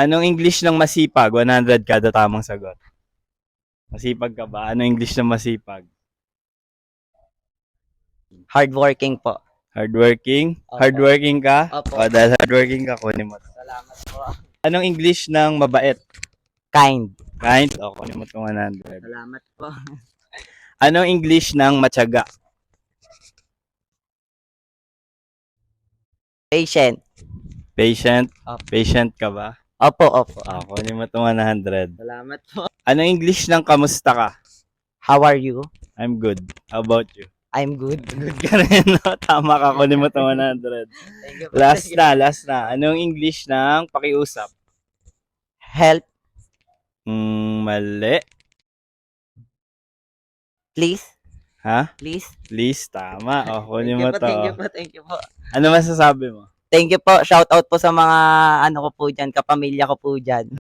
Anong English ng masipag? 100 kada tamang sagot. Masipag ka ba? Anong English ng masipag? Hardworking po. Hardworking? Opo. Hardworking ka? Opo. O, dahil hardworking ka, kunin mo to. Salamat po. Anong English ng mabait? Kind. Kind? O, kunin mo to 100. Salamat po. Anong English ng matyaga? Patient. Patient? Opo. Patient ka ba? Opo, opo. O, kunin mo to 100. Salamat po. Anong English ng kamusta ka? How are you? I'm good. How about you? I'm good. Good ka rin, no? Tama ka, kunin mo to 100. Thank you po. Last na. Anong English ng pakiusap? Help, Mali. please. Ha? Please. Please, tama. O, kunin Thank mo you po, to. thank you po, thank you po. Ano masasabi mo? Thank you po. Shout out po sa mga ano ko po diyan, kapamilya ko po diyan.